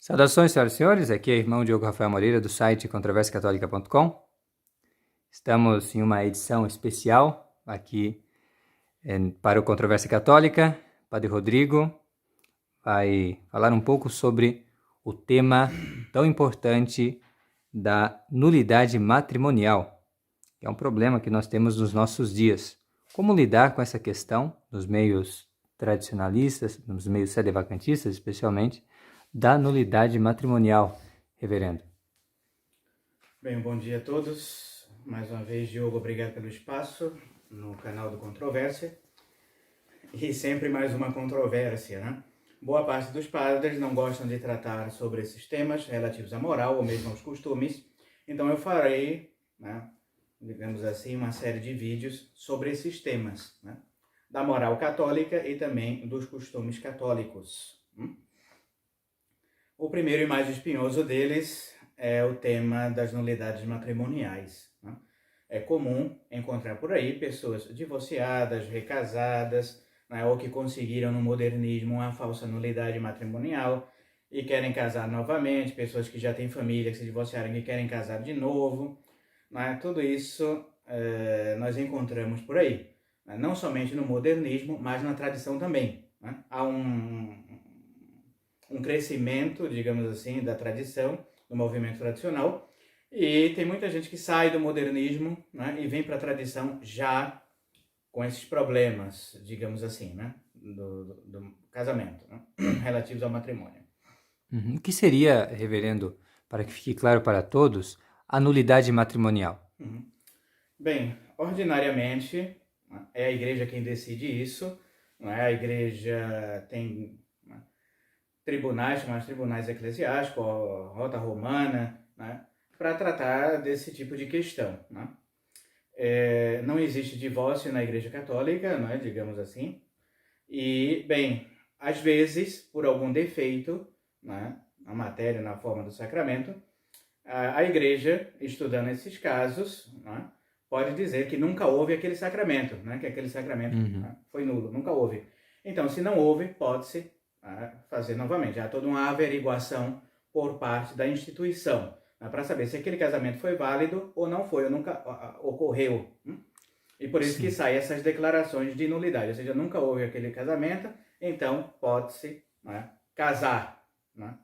Saudações, senhoras e senhores, aqui é o irmão Diogo Rafael Moreira do site controversiacatólica.com. Estamos em uma edição especial aqui para o Controvérsia Católica. Padre Rodrigo vai falar um pouco sobre o tema tão importante da nulidade matrimonial, que é um problema que nós temos nos nossos dias. Como lidar com essa questão nos meios tradicionalistas, nos meios sedevacantistas especialmente, da nulidade matrimonial, reverendo? Bem, bom dia a todos. Mais uma vez, Diogo, obrigado pelo espaço no canal do Controvérsia. E sempre mais uma controvérsia, né? Boa parte dos padres não gostam de tratar sobre esses temas relativos à moral ou mesmo aos costumes. Então eu farei, né, digamos assim, uma série de vídeos sobre esses temas, né? Da moral católica e também dos costumes católicos. O primeiro e mais espinhoso deles é o tema das nulidades matrimoniais, né? É comum encontrar por aí pessoas divorciadas, recasadas, né, ou que conseguiram no modernismo uma falsa nulidade matrimonial e querem casar novamente, pessoas que já têm família, que se divorciaram e querem casar de novo, né? Tudo isso nós encontramos por aí, né? Não somente no modernismo, mas na tradição também, né? Há um crescimento, digamos assim, da tradição, do movimento tradicional, e tem muita gente que sai do modernismo, né, e vem para a tradição já com esses problemas, digamos assim, né, do casamento, né, relativos ao matrimônio. O que seria, reverendo, para que fique claro para todos, a nulidade matrimonial? Bem, ordinariamente, né, é a igreja quem decide isso, não é? A igreja tem, né, tribunais, chamados tribunais eclesiásticos, rota romana, né, para tratar desse tipo de questão, né? Não existe divórcio na Igreja Católica, né, digamos assim, e, bem, às vezes, por algum defeito, né, na matéria, na forma do sacramento, a Igreja, estudando esses casos, né, pode dizer que nunca houve aquele sacramento, né, que aquele sacramento, né, foi nulo, nunca houve. Então, se não houve, pode-se fazer novamente. Há toda uma averiguação por parte da instituição, né, para saber se aquele casamento foi válido ou não foi, ou nunca ocorreu. E por isso que saem essas declarações de nulidade, ou seja, nunca houve aquele casamento, então pode-se, né, casar. Né?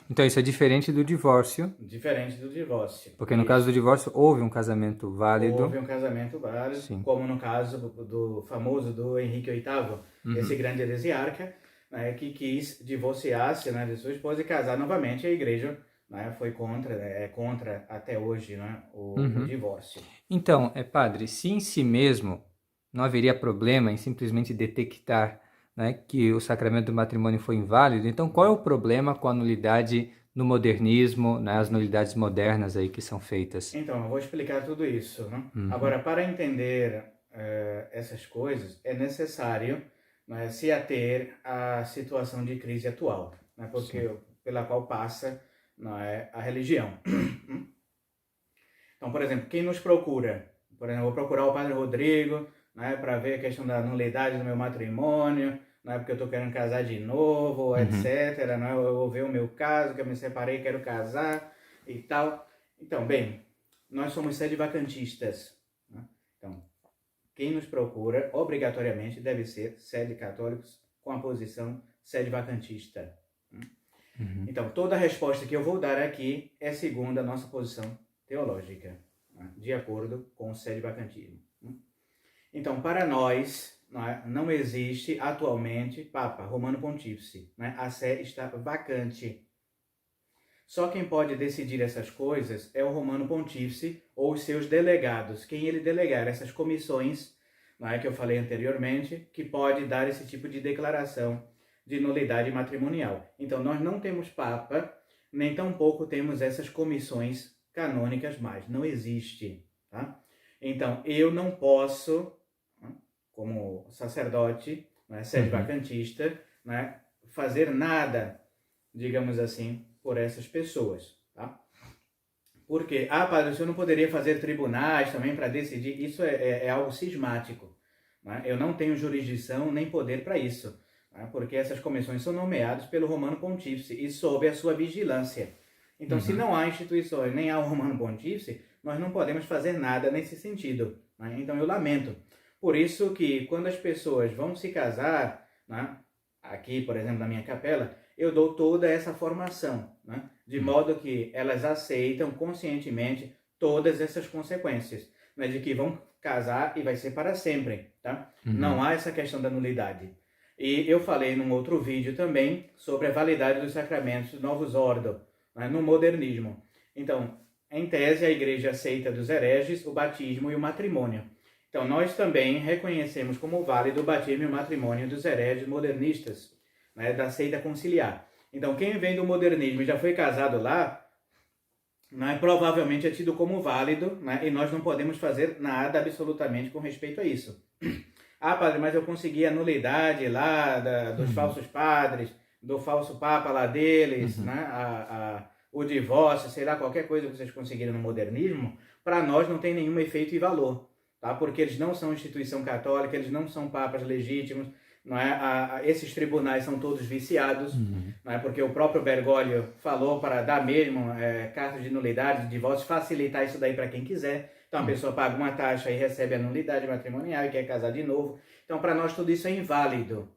Então isso é diferente do divórcio. Diferente do divórcio. Porque no caso do divórcio houve um casamento válido. Houve um casamento válido, sim, como no caso do famoso do Henrique VIII, esse grande heresiarca, né, que quis divorciar-se, né, de sua esposa e casar novamente. A igreja, né, foi contra, é contra até hoje, né, o divórcio. Então, padre, se em si mesmo não haveria problema em simplesmente detectar, né, que o sacramento do matrimônio foi inválido, então qual é o problema com a nulidade no modernismo, né, as nulidades modernas aí que são feitas? Então, eu vou explicar tudo isso, né? Agora, para entender essas coisas, é necessário, né, se ater à situação de crise atual, né, porque, pela qual passa, né, a religião. Então, por exemplo, quem nos procura? Por exemplo, eu vou procurar o Padre Rodrigo, né, para ver a questão da nulidade do meu matrimônio, né, porque eu estou querendo casar de novo, etc. Né, eu vou ver o meu caso, que eu me separei, quero casar e tal. Então, bem, nós somos sedevacantistas. Né? Então, quem nos procura, obrigatoriamente, deve ser sede católicos com a posição sedevacantista. Então, toda a resposta que eu vou dar aqui é segundo a nossa posição teológica, né, de acordo com o sedevacantismo. Então, para nós, não existe atualmente Papa Romano Pontífice, né? A sé está vacante. Só quem pode decidir essas coisas é o Romano Pontífice ou os seus delegados, quem ele delegar, essas comissões, né, que eu falei anteriormente, que pode dar esse tipo de declaração de nulidade matrimonial. Então, nós não temos Papa, nem tampouco temos essas comissões canônicas mais. Não existe. Tá? Então, eu não posso, como sacerdote, né, sedevacantista, né, fazer nada, digamos assim, por essas pessoas. Tá? Porque, padre, o senhor não poderia fazer tribunais também para decidir? Isso é algo cismático. Né? Eu não tenho jurisdição nem poder para isso. né? Porque essas comissões são nomeadas pelo Romano Pontífice e sob a sua vigilância. Então, se não há instituições, nem há o Romano Pontífice, nós não podemos fazer nada nesse sentido, né? Então, eu lamento. Por isso que, quando as pessoas vão se casar, né, aqui, por exemplo, na minha capela, eu dou toda essa formação, né, de modo que elas aceitam conscientemente todas essas consequências, né, de que vão casar e vai ser para sempre, tá? Não há essa questão da nulidade. E eu falei num outro vídeo também sobre a validade dos sacramentos do Novus Ordo, né, no modernismo. Então, em tese, a igreja aceita dos hereges o batismo e o matrimônio. Então, nós também reconhecemos como válido o batismo e o matrimônio dos hereges modernistas, né, da seita conciliar. Então, quem vem do modernismo e já foi casado lá, né, provavelmente é tido como válido, né, e nós não podemos fazer nada absolutamente com respeito a isso. Ah, padre, mas eu consegui a nulidade lá dos falsos padres, do falso papa lá deles, né, o divórcio, sei lá, qualquer coisa que vocês conseguiram no modernismo, para nós não tem nenhum efeito e valor, tá? Porque eles não são instituição católica, eles não são papas legítimos, não é? Esses tribunais são todos viciados, não é? Porque o próprio Bergoglio falou para dar mesmo carta de nulidade, de divórcio, facilitar isso daí para quem quiser. Então a pessoa paga uma taxa e recebe a nulidade matrimonial e quer casar de novo. Então para nós tudo isso é inválido.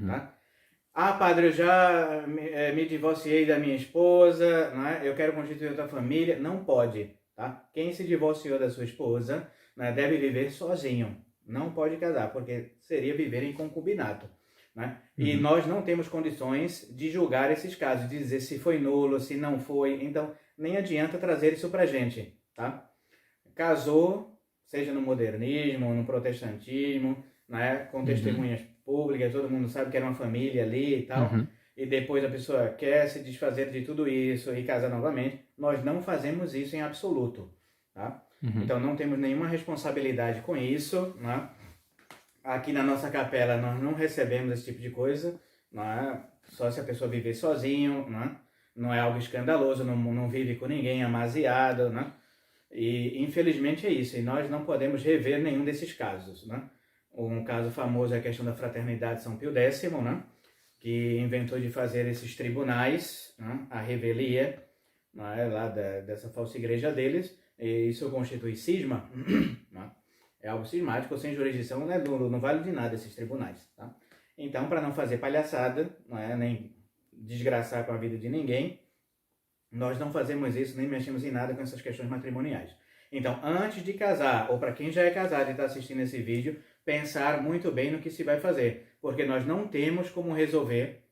Tá? Ah, padre, eu já me divorciei da minha esposa, né? Eu quero constituir outra família. Não pode. Tá? Quem se divorciou da sua esposa, né, deve viver sozinho. Não pode casar, porque seria viver em concubinato. Né? E nós não temos condições de julgar esses casos, de dizer se foi nulo, se não foi. Então, nem adianta trazer isso pra gente. Tá? Casou, seja no modernismo, no protestantismo, né, com testemunhas públicas, todo mundo sabe que era uma família ali e tal, e depois a pessoa quer se desfazer de tudo isso e casar novamente, nós não fazemos isso em absoluto, tá? Então não temos nenhuma responsabilidade com isso, né? Aqui na nossa capela nós não recebemos esse tipo de coisa, né? Só se a pessoa viver sozinho, né? Não é algo escandaloso, não vive com ninguém amaziado, né? E infelizmente é isso, e nós não podemos rever nenhum desses casos, né? Um caso famoso é a questão da Fraternidade São Pio X, né? Que inventou de fazer esses tribunais, né? A revelia, né? Lá dessa falsa igreja deles, e isso constitui cisma, né? É algo cismático, sem jurisdição, né? Não vale de nada esses tribunais, tá? Então, para não fazer palhaçada, né? Nem desgraçar com a vida de ninguém, nós não fazemos isso, nem mexemos em nada com essas questões matrimoniais. Então, antes de casar, ou para quem já é casado e está assistindo esse vídeo, pensar muito bem no que se vai fazer, porque nós não temos como resolver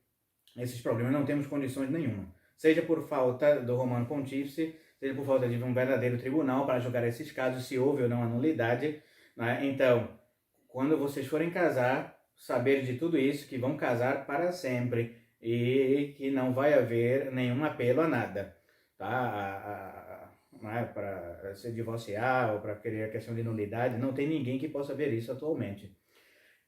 esses problemas, não temos condições nenhuma. Seja por falta do Romano Pontífice, seja por falta de um verdadeiro tribunal para julgar esses casos, se houve ou não a nulidade, né? Então, quando vocês forem casar, saber de tudo isso, que vão casar para sempre e que não vai haver nenhum apelo a nada, tá? Para se divorciar ou para querer a questão de nulidade, não tem ninguém que possa ver isso atualmente.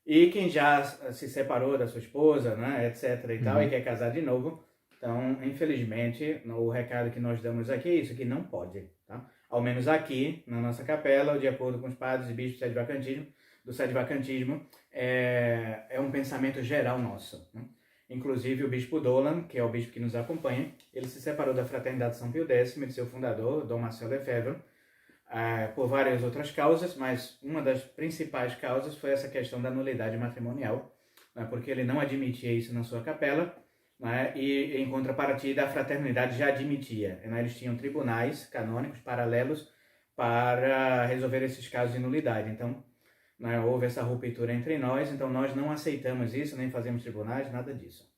E quem já se separou da sua esposa, né, etc e tal, e quer casar de novo, então, infelizmente, o recado que nós damos aqui é isso, que não pode, tá? Ao menos aqui, na nossa capela, de acordo com os padres e bispos do Sede-Vacantismo, é um pensamento geral nosso, né? Inclusive o bispo Dolan, que é o bispo que nos acompanha, ele se separou da Fraternidade São Pio X, de seu fundador, Dom Marcel Lefebvre, por várias outras causas, mas uma das principais causas foi essa questão da nulidade matrimonial, né, porque ele não admitia isso na sua capela, né, e em contrapartida a fraternidade já admitia, né? Eles tinham tribunais canônicos paralelos para resolver esses casos de nulidade. Então, né, houve essa ruptura entre nós, então nós não aceitamos isso, nem fazemos tribunais, nada disso.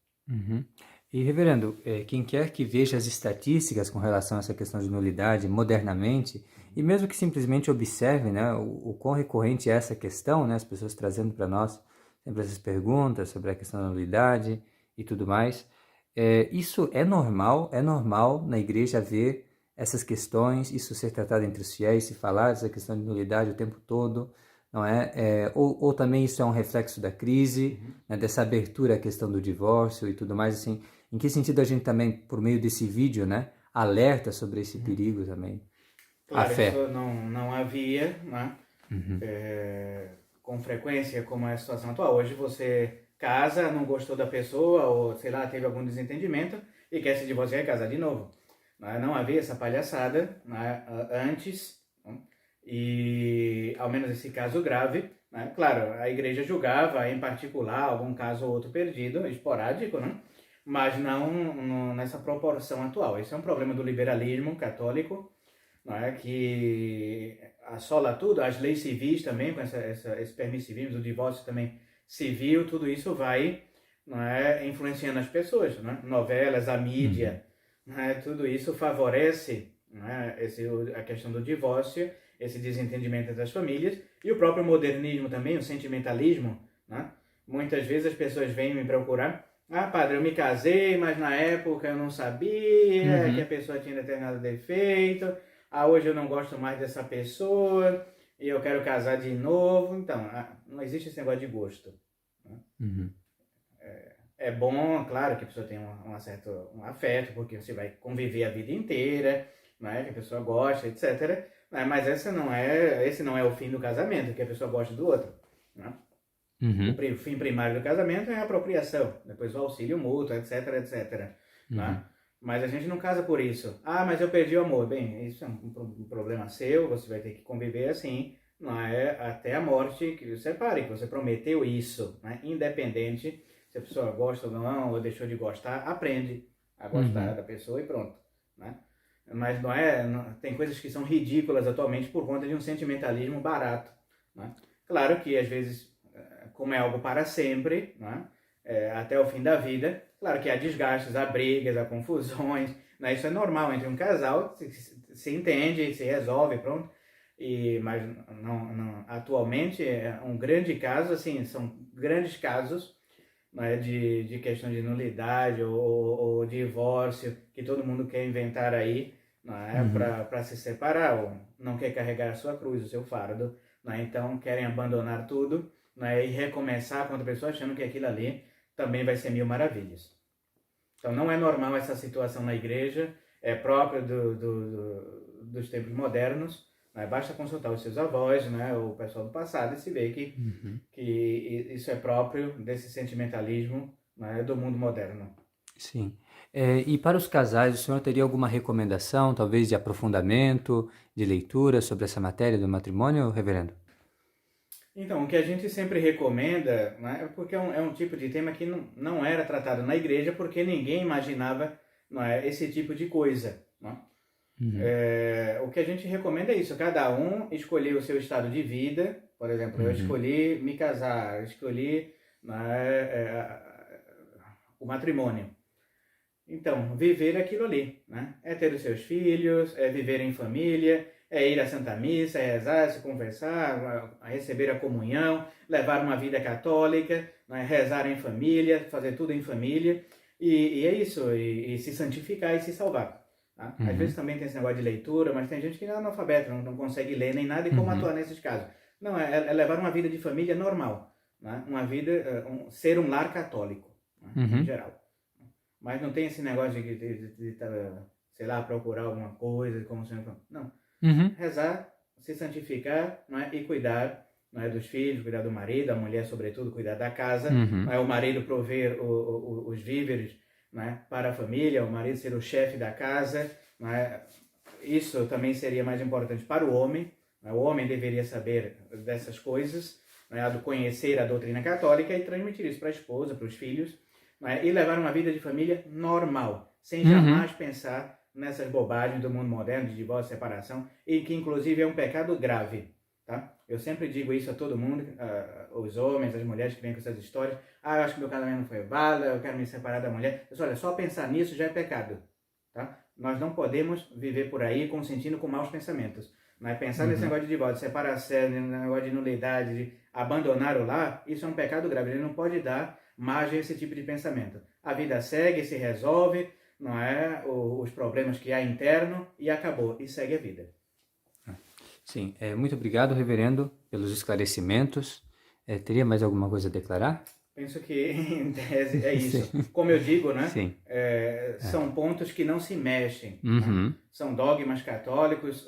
E, reverendo, quem quer que veja as estatísticas com relação a essa questão de nulidade modernamente, e mesmo que simplesmente observe, né, o quão recorrente é essa questão, né, as pessoas trazendo para nós sempre essas perguntas sobre a questão da nulidade e tudo mais, isso é normal na igreja ver essas questões, isso ser tratado entre os fiéis, se falar dessa questão de nulidade o tempo todo, não é? Ou também isso é um reflexo da crise, né, dessa abertura à questão do divórcio e tudo mais, assim, em que sentido a gente também, por meio desse vídeo, né, alerta sobre esse perigo também? Claro, A fé. isso não havia, né? Com frequência, como é a situação atual. Hoje você casa, não gostou da pessoa, ou sei lá, teve algum desentendimento e quer se divorciar e casar de novo. Não havia essa palhaçada, né, antes, né, e ao menos esse caso grave, né, claro, a igreja julgava em particular algum caso ou outro perdido, esporádico, né, mas não nessa proporção atual. Esse é um problema do liberalismo católico, né, que assola tudo, as leis civis também, com esse permissivismo, o divórcio também civil, tudo isso vai, né, influenciando as pessoas, né, novelas, a mídia, né, tudo isso favorece, né, a questão do divórcio, esse desentendimento das famílias, e o próprio modernismo também, o sentimentalismo, né, muitas vezes as pessoas vêm me procurar, padre, eu me casei, mas na época eu não sabia que a pessoa tinha determinado defeito, hoje eu não gosto mais dessa pessoa e eu quero casar de novo. Então, não existe esse negócio de gosto, né? É bom, claro, que a pessoa tenha um afeto, porque você vai conviver a vida inteira, né? Que a pessoa gosta, etc. Mas esse não é o fim do casamento, que a pessoa gosta do outro, né? O fim primário do casamento é a apropriação, depois o auxílio mútuo, etc, etc. Né? Mas a gente não casa por isso. Mas eu perdi o amor. Bem, isso é um problema seu, você vai ter que conviver assim, não é? Até a morte que você separe, que você prometeu isso, né? Independente se a pessoa gosta ou não, ou deixou de gostar, aprende a gostar da pessoa e pronto, né? Mas tem coisas que são ridículas atualmente por conta de um sentimentalismo barato, né? Claro que às vezes, como é algo para sempre, né? Até o fim da vida, claro que há desgastes, há brigas, há confusões, né? Isso é normal entre um casal, se entende, se resolve, pronto. Mas atualmente é um grande caso, assim, são grandes casos, né, de questão de nulidade ou divórcio, que todo mundo quer inventar aí, né, para se separar, ou não quer carregar a sua cruz, o seu fardo, né? Então querem abandonar tudo, né, e recomeçar com outra pessoa achando que aquilo ali também vai ser mil maravilhas. Então não é normal essa situação na igreja, é própria dos tempos modernos, né? Basta consultar os seus avós, né, o pessoal do passado, e se vê que isso é próprio desse sentimentalismo, né, do mundo moderno. Sim. E para os casais, o senhor teria alguma recomendação, talvez de aprofundamento, de leitura sobre essa matéria do matrimônio, reverendo? Então, o que a gente sempre recomenda, né, porque é um tipo de tema que não era tratado na igreja, porque ninguém imaginava, não é, esse tipo de coisa. Né? O que a gente recomenda é isso, cada um escolher o seu estado de vida. Por exemplo, eu escolhi me casar, eu escolhi, né, o matrimônio. Então, viver aquilo ali, né? É ter os seus filhos, é viver em família, é ir à Santa Missa, é rezar, se conversar, a receber a comunhão, levar uma vida católica, né? Rezar em família, fazer tudo em família, e é isso, e se santificar e se salvar. Tá? Às vezes também tem esse negócio de leitura, mas tem gente que não é analfabeto, não consegue ler nem nada, e como atuar nesses casos? Não, é levar uma vida de família normal, né? Uma vida, ser um lar católico, né? Em geral. Mas não tem esse negócio de sei lá, procurar alguma coisa, como se não. Rezar, se santificar, não é? E cuidar, não é, dos filhos, cuidar do marido, a mulher, sobretudo, cuidar da casa, não é? O marido prover os víveres, não é? Para a família, o marido ser o chefe da casa, não é? Isso também seria mais importante para o homem, não é? O homem deveria saber dessas coisas, não é? Conhecer a doutrina católica e transmitir isso para a esposa, para os filhos, e levar uma vida de família normal, sem jamais pensar nessas bobagens do mundo moderno, de divórcio, separação, e que inclusive é um pecado grave. Tá? Eu sempre digo isso a todo mundo, os homens, as mulheres que vêm com essas histórias, eu acho que meu casamento não foi válido, eu quero me separar da mulher. Olha, só pensar nisso já é pecado. Tá? Nós não podemos viver por aí consentindo com maus pensamentos. Mas pensar nesse negócio de divórcio, separação, negócio de nulidade, de abandonar o lar, isso é um pecado grave. Ele não pode dar margem a esse tipo de pensamento. A vida segue, se resolve, não é? Os problemas que há interno, e acabou, e segue a vida. Sim, muito obrigado, reverendo, pelos esclarecimentos. Teria mais alguma coisa a declarar? Penso que, em tese, é isso. Como eu digo, né? São pontos que não se mexem. Né? São dogmas católicos,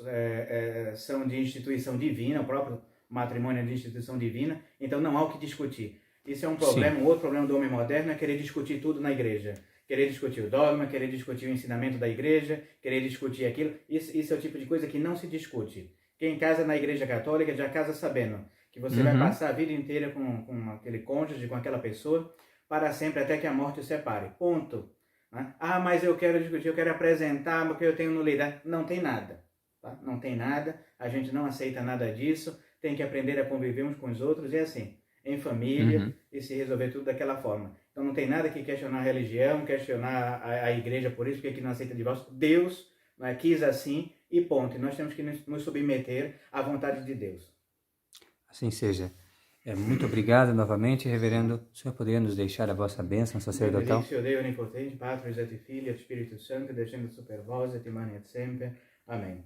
são de instituição divina, o próprio matrimônio é de instituição divina, então não há o que discutir. Isso é um problema, um outro problema do homem moderno é querer discutir tudo na igreja. Querer discutir o dogma, querer discutir o ensinamento da igreja, querer discutir aquilo. Isso é o tipo de coisa que não se discute. Quem casa na igreja católica já casa sabendo que você vai passar a vida inteira com aquele cônjuge, com aquela pessoa, para sempre, até que a morte o separe. Ponto. Né? Ah, mas eu quero discutir, eu quero apresentar, porque eu tenho nulidade. Não tem nada. Tá? Não tem nada, a gente não aceita nada disso, tem que aprender a conviver uns com os outros, e assim, em família, e se resolver tudo daquela forma. Então não tem nada que questionar a religião, questionar a igreja por isso, porque que não aceita divórcio. Deus, né, quis assim, e ponto. E nós temos que nos submeter à vontade de Deus. Assim seja. Muito obrigado novamente, reverendo. O senhor poderia nos deixar a vossa bênção sacerdotal? Benedictio Dei onipotente, Patris et Filii et Spiritus Sancti, descendat super vos et in et semper. Amém.